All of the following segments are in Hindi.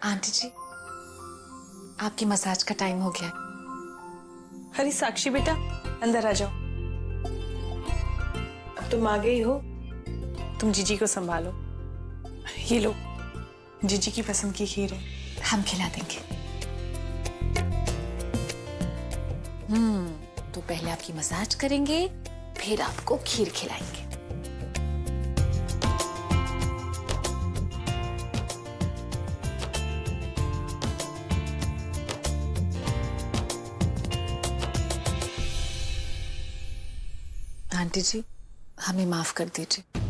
आंटी जी, आपकी मसाज का टाइम हो गया है। अरे साक्षी बेटा, अंदर आ जाओ। अब तुम आ गई हो, तुम जीजी को संभालो। ये लो, जीजी की पसंद की खीर है। हम खिला देंगे। तो पहले आपकी मसाज करेंगे, फिर आपको खीर खिलाएंगे। आंटी जी, हमें माफ कर दीजिए।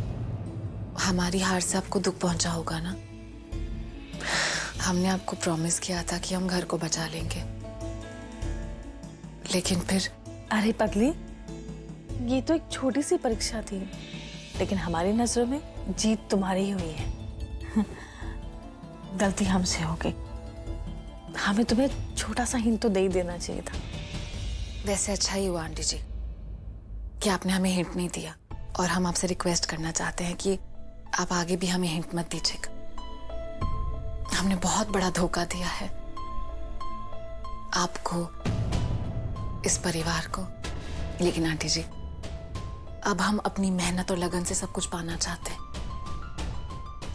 हमारी हार से आपको दुख पहुंचा होगा ना। हमने आपको प्रॉमिस किया था कि हम घर को बचा लेंगे, लेकिन फिर अरे पगली, ये तो एक छोटी सी परीक्षा थी, लेकिन हमारी नजरों में जीत तुम्हारी ही हुई है। गलती हमसे हो गई। हमें तुम्हें छोटा सा हिंट तो दे ही देना चाहिए था। वैसे अच्छा ही हुआ आंटी जी कि आपने हमें हिंट नहीं दिया, और हम आपसे रिक्वेस्ट करना चाहते हैं कि आप आगे भी हमें हिंट मत दीजिएगा। हमने बहुत बड़ा धोखा दिया है आपको, इस परिवार को। लेकिन आंटी जी, अब हम अपनी मेहनत और लगन से सब कुछ पाना चाहते हैं,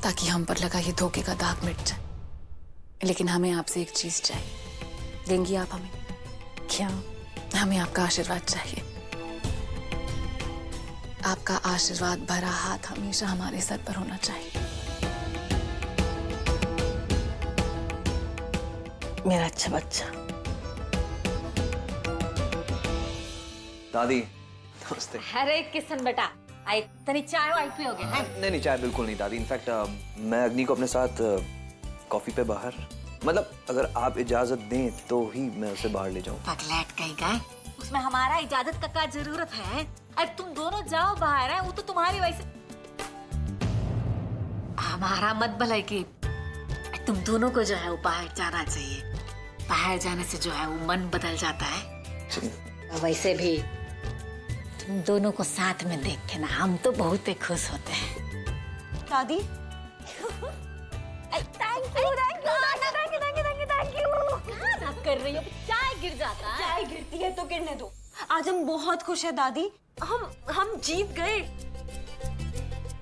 ताकि हम पर लगा ये धोखे का दाग मिट जाए। लेकिन हमें आपसे एक चीज चाहिए। देंगी आप हमें? क्या? हमें आपका आशीर्वाद चाहिए। आपका आशीर्वाद भरा हाथ हमेशा हमारे सर पर होना चाहिए। मेरा अच्छा बच्चा। दादी नमस्ते। अरे किशन बेटा, आई तनी चाय वाय पियोगे हैं? नहीं चाय बिल्कुल नहीं दादी। इनफैक्ट मैं अग्नि को अपने साथ कॉफी पे बाहर, मतलब अगर आप इजाजत दें तो ही मैं उसे बाहर ले जाऊं। पगलेट कहीं गए, उसमें हमारा इजाजत का क्या जरूरत है? अरे तुम दोनों जाओ बाहर है, वो तो तुम्हारी वजह से। हमारा मत भलाई कि तुम दोनों को जो है वो बाहर जाना चाहिए। बाहर जाने से जो है वो मन बदल जाता है। वैसे भी तुम दोनों को साथ में देख के ना हम तो बहुत ही खुश होते हैं। दादी, थैंक यू। क्या कर रही हो? चाय गिर जाता है। चाय गिरती है तो गिरने दो। आज हम बहुत खुश हैं दादी। हम जीत गए।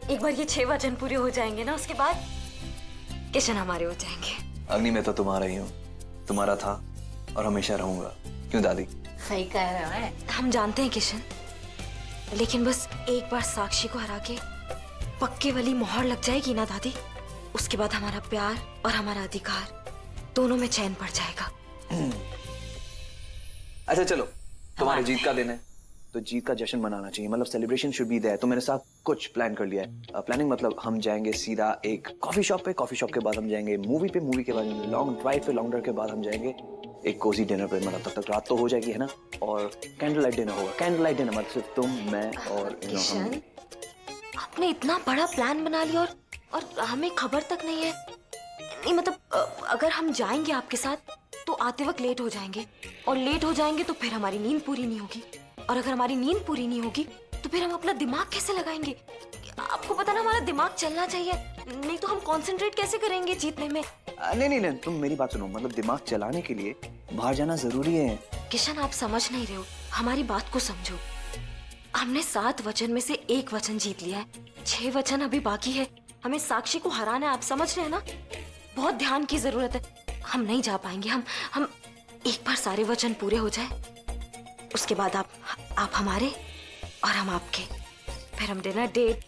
एक बार ये 6 वचन पूरे हो जाएंगे ना, उसके बाद किशन हमारे हो जाएंगे। अग्नि मैं तो तुम्हारा ही हूँ, तुम्हारा था और हमेशा रहूंगा। क्यों दादी? सही कह रहे हैं। हम जानते हैं किशन, लेकिन बस एक बार साक्षी को हरा के पक्के वाली मोहर लग जाएगी ना दादी, उसके बाद हमारा प्यार और हमारा अधिकार दोनों में चैन पड़ जाएगा। अच्छा चलो, तुम्हारे जीत का दिन है तो जीत का जश्न मनाना चाहिए, मतलब सेलिब्रेशन शुड बी देयर। तो मैंने साथ कुछ प्लान कर लिया है। प्लानिंग मतलब हम जाएंगे सीधा एक कॉफी शॉप पे, कॉफी शॉप के बाद हम जाएंगे मूवी पे, मूवी के बाद लॉन्ग ड्राइव पे, लॉन्ग ड्राइव के बाद हम जाएंगे एक कोजी डिनर पे। मतलब तब तक रात तो हो जाएगी है ना, और कैंडल लाइट डिनर होगा। कैंडल लाइट डिनर मतलब सिर्फ तुम, मैं और किशन, आपने इतना बड़ा प्लान बना लिया और हमें खबर तक नहीं है। नहीं मतलब अगर हम जाएंगे आपके साथ तो आते वक्त लेट हो जाएंगे, और लेट हो जाएंगे तो फिर हमारी नींद पूरी नहीं होगी, और अगर हमारी नींद पूरी नहीं होगी तो फिर हम अपना दिमाग कैसे लगाएंगे? आपको पता ना, हमारा दिमाग चलना चाहिए, नहीं तो हम कंसंट्रेट कैसे करेंगे जीतने में? नहीं, तुम मेरी बात सुनो। मतलब दिमाग चलाने के लिए बाहर जाना जरूरी है। किशन, आप समझ नहीं रहे हो, हमारी बात को समझो। हमने 7 वचन में से 1 वचन जीत लिया है, 6 वचन अभी बाकी है। हमें साक्षी को हराना है, आप समझ रहे हैं ना? बहुत ध्यान की जरूरत है। हम नहीं जा पाएंगे। हम एक बार सारे वचन पूरे हो जाए, उसके बाद आप हमारे और हम आपके, फिर हम डिनर डेट,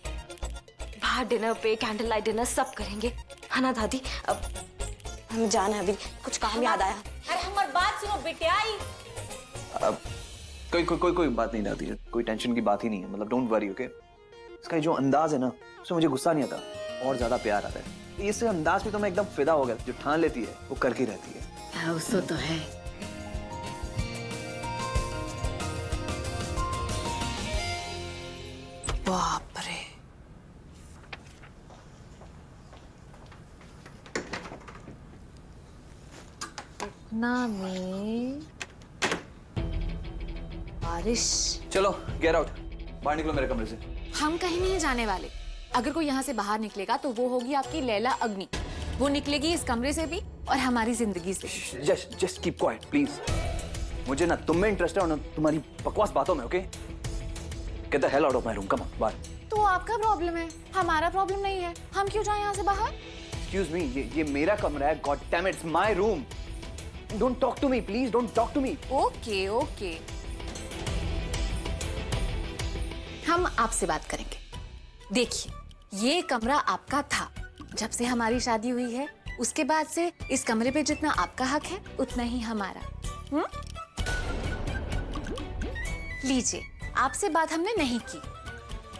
बाहर डिनर पे, कैंडल लाइट डिनर सब करेंगे, है ना दादी? अब हम जाना है, अभी कुछ काम याद आया। अरे हमारी बात सुनो बिटियाई। अब कोई बात नहीं दादी, कोई टेंशन की बात ही नहीं है। मतलब डोंट वरी, ओके? इसका जो अंदाज है ना, उसमें मुझे गुस्सा नहीं आता, और ज्यादा प्यार आता है। इस अंदाज में तो मैं एकदम फिदा हो गया। जो ठान लेती है वो करके रहती है। उसको तो है। बाप रे, पटना में बारिश। चलो गेट आउट, बाहर निकलो मेरे कमरे से। हम कहीं नहीं जाने वाले। अगर कोई यहाँ से बाहर निकलेगा तो वो होगी आपकी लैला अग्नि। वो निकलेगी इस कमरे से भी और हमारी जिंदगी से। Just keep quiet please. मुझे ना तुम में इंटरेस्ट है और ना तुम्हारी बकवास बातों में। Okay, get the hell out of my room, come on बाहर। तो आपका प्रॉब्लम है, हमारा प्रॉब्लम नहीं है। हम क्यों जाएं यहाँ से बाहर? एक्सक्यूज मी, ये मेरा कमरा है। God damn it, it's my room. Don't talk to me please, don't talk to me. Okay okay, हम आपसे बात करेंगे। देखिए, ये कमरा आपका था जब से हमारी शादी हुई है। उसके बाद से इस कमरे पे जितना आपका हक है उतना ही हमारा। लीजिए, आपसे बात हमने नहीं की।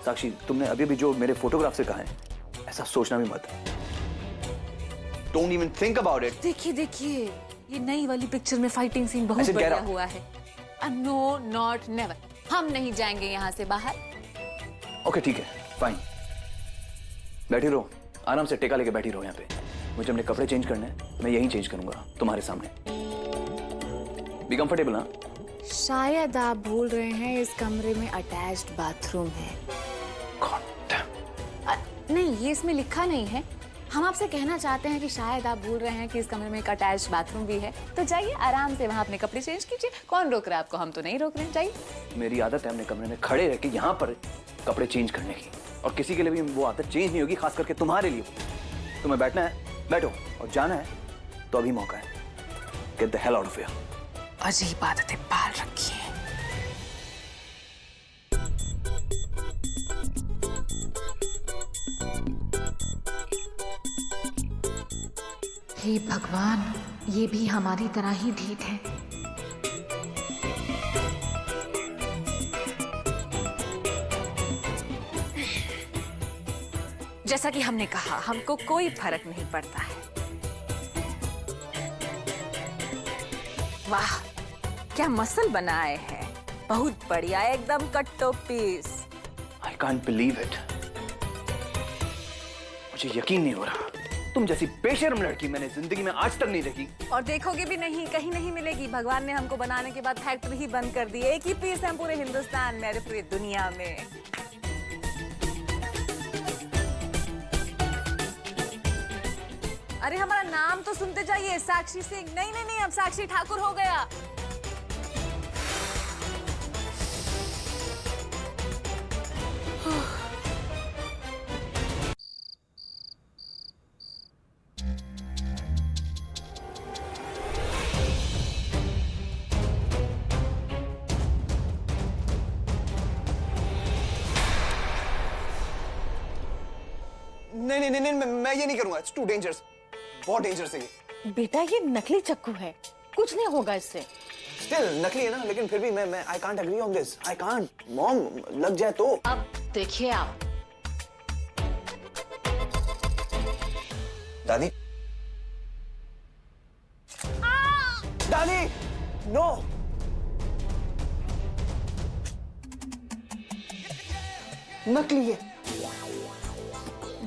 साक्षी, तुमने अभी भी जो मेरे फोटोग्राफ से कहा है, ऐसा सोचना भी मत। Don't even think about it. देखिए देखिए, ये नई वाली पिक्चर में फाइटिंग सीन बहुत ऐसे बढ़िया गहरा। हुआ है। नो नॉट नेवर, हम नहीं जाएंगे यहाँ से बाहर। ओके ठीक है, फाइन। बैठी रहो, आराम से टेका लेके बैठी रहो यहाँ पे। मुझे अपने कपड़े चेंज करने हैं, मैं यहीं चेंज करूंगा तुम्हारे सामने। Be comfortable. हाँ, शायद आप भूल रहे हैं इस कमरे में अटैच्ड बाथरूम है। God damn। नहीं, ये इसमें लिखा नहीं है। हम आपसे कहना चाहते हैं कि शायद आप भूल रहे हैं कि इस कमरे में एक अटैच्ड बाथरूम भी है। तो जाइए आराम से वहाँ अपने कपड़े चेंज कीजिए। कौन रोक रहा है आपको? हम तो नहीं रोक रहे हैं, जाइए। मेरी आदत है अपने कमरे में खड़े रह के यहाँ पर कपड़े चेंज करने की, और किसी के लिए भी वो आदत चेंज नहीं होगी, खास करके तुम्हारे लिए। तुम्हें बैठना है बैठो, और जाना है तो अभी मौका है। Get the hell out of here. अजीब आदतें पाल रखी हैं। हे भगवान, ये भी हमारी तरह ही ढीठ है। जैसा कि हमने कहा, हमको कोई फर्क नहीं पड़ता है। वाह, क्या मसल बनाए हैं, बहुत बढ़िया, एकदम कट्टो piece. I can't believe it. मुझे यकीन नहीं हो रहा, तुम जैसी बेशर्म लड़की मैंने जिंदगी में आज तक नहीं देखी। और देखोगे भी नहीं, कहीं नहीं मिलेगी। भगवान ने हमको बनाने के बाद फैक्ट्री ही बंद कर दी। एक ही पीस है पूरे हिंदुस्तान में, अरे पूरी दुनिया में। अरे हमारा नाम तो सुनते जाइए, साक्षी सिंह। नहीं नहीं नहीं, अब साक्षी ठाकुर हो गया। नहीं नहीं नहीं, मैं ये नहीं करूंगा। इट्स टू डेंजरस, बहुत डेंजरस है ये। बेटा, ये नकली चाकू है, कुछ नहीं होगा इससे। स्टिल नकली है ना, लेकिन फिर भी मैं I can't agree on this. I can't. Mom, लग जाए तो। अब देखिए आप, दादी, दादी, नो। नकली है।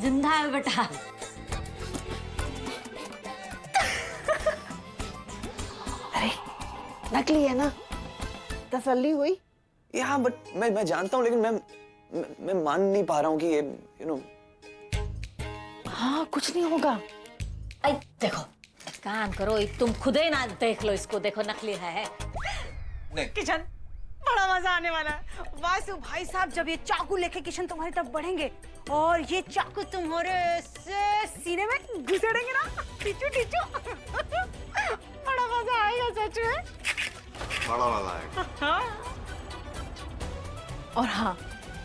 जिंदा है बेटा। नकली है ना, तसल्ली हुई? या बट मैं जानता हूँ, लेकिन मैं मान नहीं पा रहा हूँ कि ये हाँ, कुछ नहीं होगा। आई देखो, एक काम करो, तुम खुद ही ना देख लो इसको, देखो नकली है। किशन, बड़ा मजा आने वाला है। वासु भाई साहब जब ये चाकू लेके किशन तुम्हारी तरफ बढ़ेंगे और ये चाकू तुम्हारे सीने में घुसेड़ेंगे ना, टीचू टीचू, बड़ा मजा आएगा सच में। बड़ा मजा आएगा। और हाँ,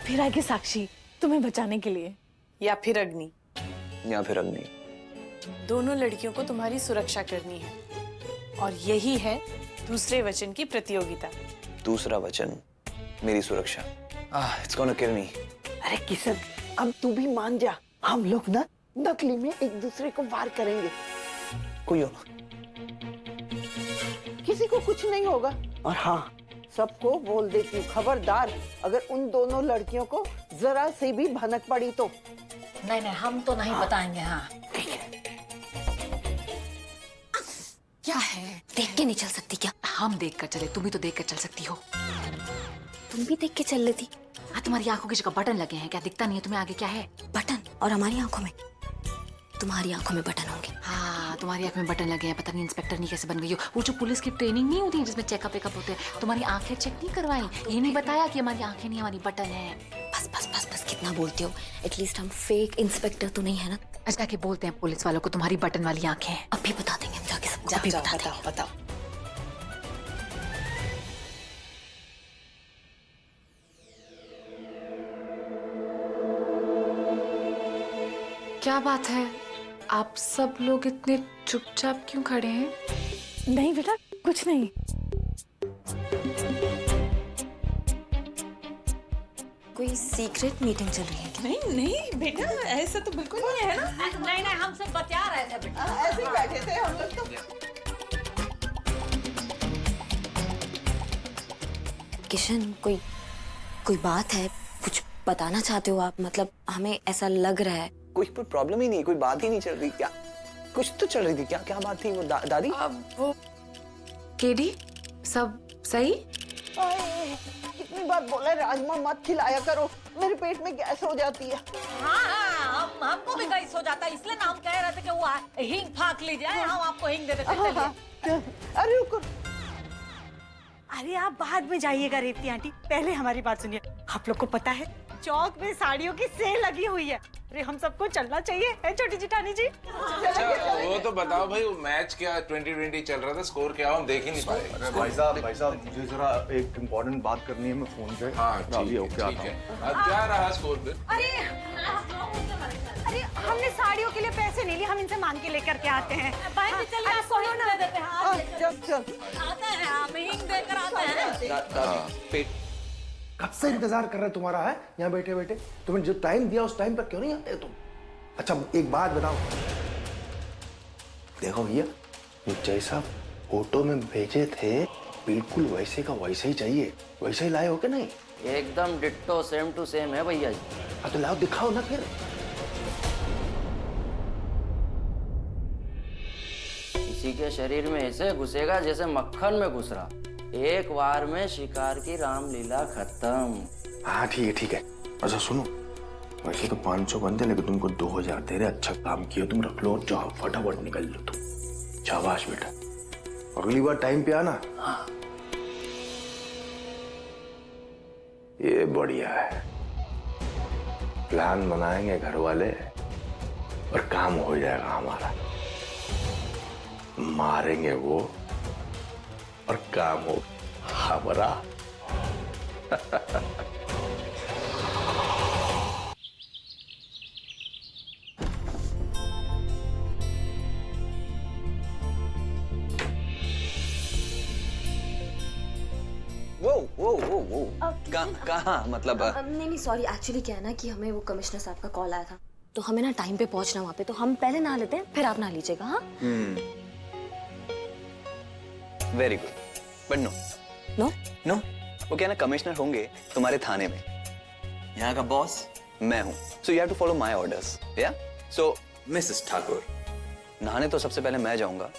फिर आगे साक्षी तुम्हें बचाने के लिए, या फिर अग्नि। या फिर अग्नि। दोनों लड़कियों को तुम्हारी सुरक्षा करनी है, और यही है दूसरे वचन की प्रतियोगिता। दूसरा वचन, मेरी सुरक्षा। इट्स गोना किल मी। अरे किशन, अब तू भी मान जा। हम लोग ना नकली में एक दूसरे को वार करेंगे। कोई हो, किसी को कुछ नहीं होगा। और हाँ, सबको बोल देती हूँ, खबरदार अगर उन दोनों लड़कियों को जरा से भी भनक पड़ी तो। नहीं नहीं, हम तो नहीं बताएंगे। हाँ, क्या है? देख के नहीं चल सकती क्या? हम देख कर चले, तुम भी तो देख कर चल सकती हो। तुम भी देख के चल लेती। हाँ, तुम्हारी आंखों की जगह बटन लगे हैं, क्या दिखता नहीं है तुम्हें आगे क्या है? बटन और हमारी आंखों में तुम्हारी आंखों में बटन होंगे। हाँ, तुम्हारी आंख में बटन लगे हैं, पता नहीं इंस्पेक्टर नहीं कैसे बन गई हो। वो जो पुलिस की ट्रेनिंग नहीं होती जिसमें चेकअप वेकअप होते हैं, तुम्हारी आंखें चेक नहीं करवाई, ये नहीं बताया कि हमारी आंखें नहीं, हमारी बटन है। बस बस बस बस, कितना बोलती हो। एटलीस्ट हम फेक इंस्पेक्टर तो नहीं है ना। अच्छा के बोलते हैं पुलिस वालों को तुम्हारी बटन वाली आंखें हैं। अभी बता देंगे हम जाके सबको, अभी बता देंगे। बताओ। क्या बात है, आप सब लोग इतने चुपचाप क्यों खड़े हैं? नहीं बेटा, कुछ नहीं। कोई सीक्रेट मीटिंग चल रही है क्या? नहीं नहीं बेटा, ऐसा तो बिल्कुल नहीं है ना। नहीं नहीं, हम सब बतिया रहे थे बेटा। ऐसे ही बैठे थे हम लोग तो। किशन, कोई बात है? कुछ बताना चाहते हो आप? मतलब हमें ऐसा लग रहा है। कोई प्रॉब्लम ही नहीं, कोई बात ही नहीं चल रही। क्या कुछ तो चल रही थी, क्या क्या बात थी वो दादी? वो केडी सब सही? कितनी बार बोला राजमा मत खिलाया करो, मेरे पेट में गैस हो जाती है। हाँ, हमको भी गैस हो जाता है, इसलिए ना हम कह रहे थे कि वो हींग फाक लीजिए, हम आपको हींग दे देते हैं। चलिए। अरे रुको, अरे आप बाद में जाइएगा रेवती आंटी, पहले हमारी बात सुनिए। आप लोग को पता है चौक में साड़ियों की सेल लगी हुई है। अरे हम सबको चलना चाहिए, है छोटी जिठानी जी? अच्छा वो तो बताओ भाई, वो मैच क्या 2020 चल रहा था, स्कोर क्या हुआ हम देख ही नहीं पाए। अरे भाई साहब मुझे जरा एक इम्पोर्टेंट बात करनी है, मैं फोन पे। हाँ अभी ठीक है। अब क्या रहा स्कोर फिर? अरे हमने साड़ियों के लिए पैसे नहीं लिए, हम इनसे मांग के लेकर के आते हैं। बहन जी चलिए, आपको हींग दे देते हैं। चल आते हैं, हम हींग देकर आते हैं। पेट कब से इंतजार कर रहे तुम्हारा है यहाँ बैठे बैठे। तुम्हें जो टाइम दिया उस टाइम पर क्यों नहीं आते तुम? अच्छा एक बात बताओ, देखो भैया ये जैसा फोटो में भेजे थे बिल्कुल वैसे का वैसे ही चाहिए। वैसे ही लाए हो कि नहीं? एकदम डिट्टो सेम टू सेम है भैया जी। हाँ तो लाओ दिखाओ ना फिर। किसी के शरीर में ऐसे घुसेगा जैसे मक्खन में घुस रहा। एक बार में शिकार की रामलीला खत्म। हाँ ठीक है। अच्छा सुनो, वैसे तो 500 बनते लेकिन तुमको 2000 दे रहे। अच्छा काम किया, तुम रख लो, जाओ फटाफट निकल लो तुम। शाबाश बेटा, अगली बार टाइम पे आना। हाँ। ये बढ़िया है, प्लान बनाएंगे घर वाले और काम हो जाएगा हमारा। मारेंगे वो और काम हो हमारा। वो कहाँ मतलब? नहीं सॉरी, एक्चुअली क्या है ना कि हमें वो कमिश्नर साहब का कॉल आया था, तो हमें ना टाइम पे पहुंचना वहाँ पे, तो हम पहले नहा लेते हैं फिर आप नहा लीजिएगा। हाँ वेरी गुड, बट नो वो क्या ना, कमिश्नर होंगे तुम्हारे थाने में, यहाँ का बॉस मैं हूँ, so you have to follow my orders. या सो मिसेस ठाकुर, नहाने तो सबसे पहले मैं जाऊंगा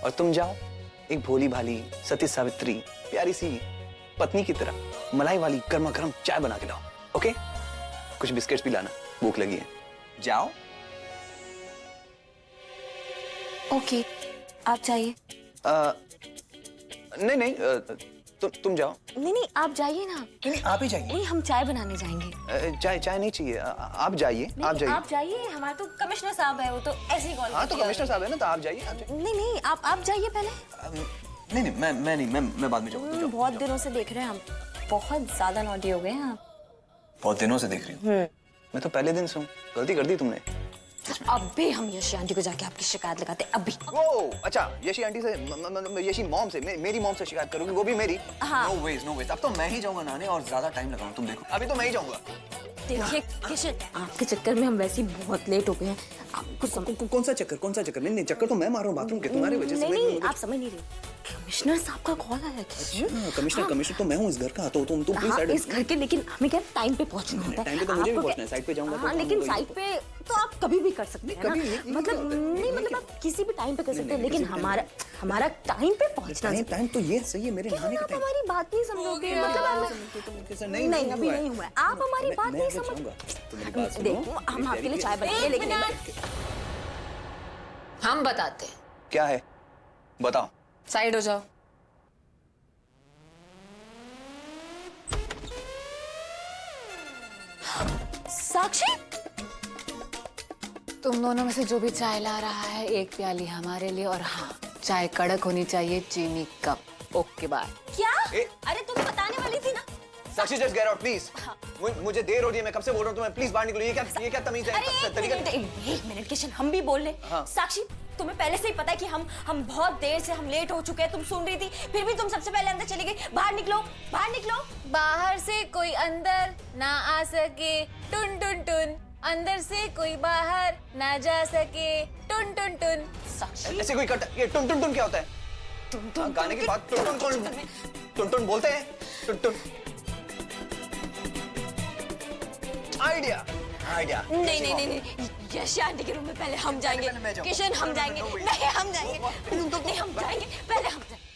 और तुम जाओ एक भोली भाली सती सावित्री प्यारी सी पत्नी की तरह मलाई वाली गर्मा गर्म चाय बना के लाओ। ओके, कुछ बिस्किट्स भी लाना, भूख लगी है। जाओ। ओके, आप जाइए। नहीं तुम जाओ। नहीं आप जाइए ना। नहीं आप ही जाइए। नहीं, हम चाय बनाने जाएंगे। चाय नहीं चाहिए, आप जाइए। आप जाइए, हमारे तो कमिश्नर साहब है, वो तो ऐसे ही कॉल। हाँ तो कमिश्नर साहब है ना, तो आप जाइए। नहीं आप जाइए पहले। नहीं मैं बाद में जाऊँगा। बहुत दिनों से देख रहे हैं हम, बहुत ज्यादा नॉटी हो गए हैं आप। बहुत दिनों से देख रही हूँ। मैं तो पहले दिन से हूँ, गलती कर दी तुमने। अभी हम यशी आंटी को जाके आपकी शिकायत लगाते अभी। वो अच्छा, यशी आंटी से यशी मॉम से मेरी मॉम से शिकायत करोगी, वो भी मेरी? हाँ। नो वेज अब तो मैं ही जाऊंगा नहाने और ज्यादा टाइम लगाऊंगा। तुम देखो, अभी तो मैं ही जाऊंगा। देखिए किशन, आपके चक्कर में हम वैसे ही बहुत लेट हो गए हैं। आपको कौन सा चक्कर? नहीं चक्कर तो मैं मार रहा हूँ बाथरूम के, तुम्हारे वजह से। नहीं आप समझ नहीं रहे। कमिश्नर साहब का कॉल आया किशन। कमिश्नर तो मैं हूँ इस घर का, तो तुम प्लीज साइड। इस घर के, लेकिन हमें क्या टाइम पे पहुंचना होता है। टाइम पे तो मुझे भी पहुंचना है, साइड पे जाऊंगा। हाँ, लेकिन साइड पे तो आप कभी भी कर सकते हैं ना। मतलब आप किसी भी टाइम पे कर सकते हैं, लेकिन हमारा टाइम पे पहुंचना। टाइम तो ये सही है, मेरे नहाने का टाइम। हमारी बात नहीं समझोगे, मतलब नहीं अभी नहीं हुआ है। आप हमारी बात नहीं समझ। तो मेरी बात सुनो, देखो हम आपके लिए चाय बनाएंगे, लेकिन हम बताते हैं। क्या है बताओ। साइड हो जाओ। साक्षी, तुम दोनों में से जो भी चाय ला रहा है, एक प्याली हमारे लिए, और हाँ, चाय कड़क होनी चाहिए, चीनी कप। Okay bye. क्या? अरे तुम बताने वाली थी ना। साक्षी जस्ट गेट आउट प्लीज। मुझे देर हो रही है, मैं कब से बोल रहा हूँ तुम्हें, प्लीज बाहर निकलो। ये क्या तमीज है? अरे एक मिनट किशन, हम भी बोल ले। हाँ। साक्षी, तुम्हें पहले से ही पता है कि हम बहुत देर से हम लेट हो चुके हैं। तुम सुन रही थी, फिर भी तुम सबसे पहले अंदर चली गई। बाहर निकलो, बाहर निकलो। बाहर से कोई अंदर ना आ सके, टुन टुन टुन। अंदर से कोई बाहर ना जा सके, टुन टुन टुन। साक्षी, ऐसे कोई कट, ये टुन टुन टुन क्या होता है? गाने के बाद टुन टुन कौन टुन टुन बोलते हैं? टुन टुन। आइडिया। नहीं, यश आंटी के रूम में पहले हम जाएंगे। किशन, हम जाएंगे। नहीं, हम जाएंगे। नहीं, हम जाएंगे, पहले हम जाएंगे।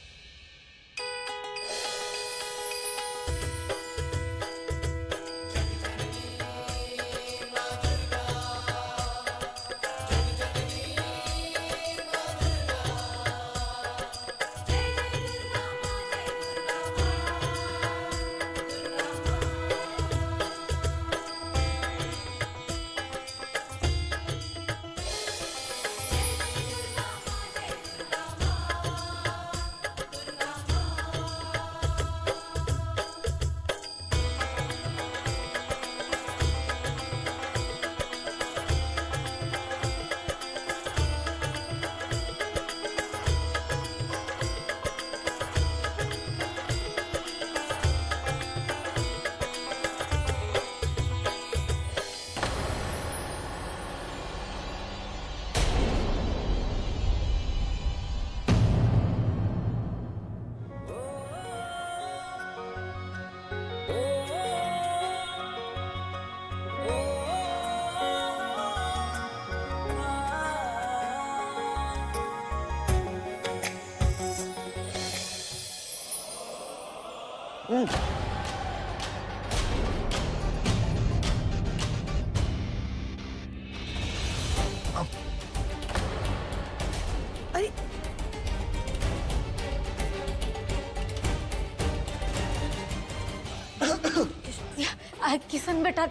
अरे किशन बेटा,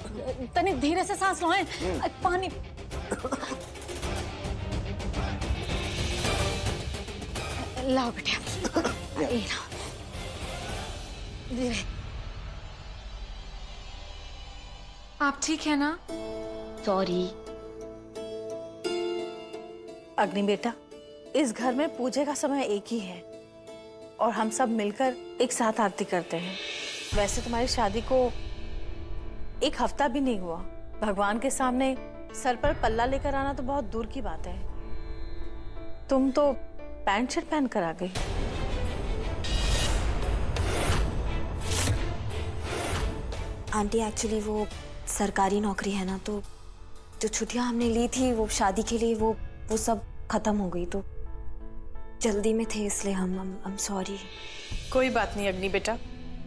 तनिक धीरे से सांस लो। पानी। लाओ बेटा, ये लाओ। धीरे। आप ठीक है ना? सॉरी। अग्नि बेटा, इस घर में पूजे का समय एक ही है और हम सब मिलकर एक साथ आरती करते हैं। वैसे तुम्हारी शादी को एक हफ्ता भी नहीं हुआ। भगवान के सामने सर पर पल्ला लेकर आना तो बहुत दूर की बात है। तुम तो पैंट शर्ट पहन कर आ गई। आंटी, एक्चुअली वो सरकारी नौकरी है ना, तो जो छुट्टियां हमने ली थी वो शादी के लिए, वो सब खत्म हो गई, तो जल्दी में थे, इसलिए हम सॉरी। कोई बात नहीं अग्नि बेटा,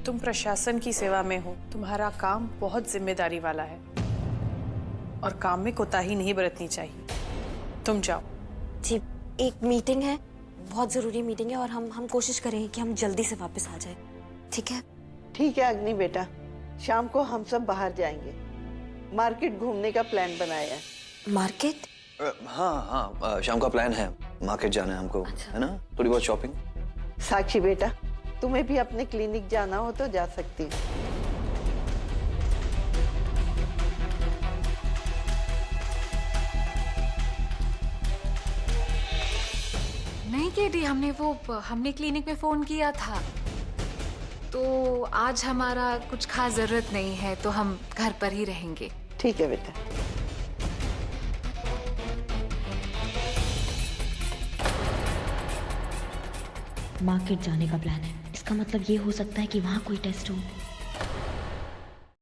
तुम प्रशासन की सेवा में हो, तुम्हारा काम बहुत जिम्मेदारी वाला है और काम में कोताही नहीं बरतनी चाहिए। तुम जाओ। जी, एक मीटिंग है, बहुत जरूरी मीटिंग है, और हम कोशिश करेंगे कि हम जल्दी से वापस आ जाए। ठीक है? ठीक है अग्नि बेटा, शाम को हम सब बाहर जाएंगे। मार्केट घूमने का प्लान बनाया है। मार्केट? हाँ, शाम का प्लान है, मार्केट जाना है हमको। अच्छा। है ना, थोड़ी बहुत शॉपिंग। साक्षी बेटा, तुम्हें भी अपने क्लिनिक जाना हो तो जा सकती हो। नहीं केटी, हमने क्लिनिक में फोन किया था, तो आज हमारा कुछ खास जरूरत नहीं है, तो हम घर पर ही रहेंगे। ठीक है बेटा। मार्केट जाने का प्लान है, इसका मतलब ये हो सकता है कि वहाँ कोई टेस्ट हो।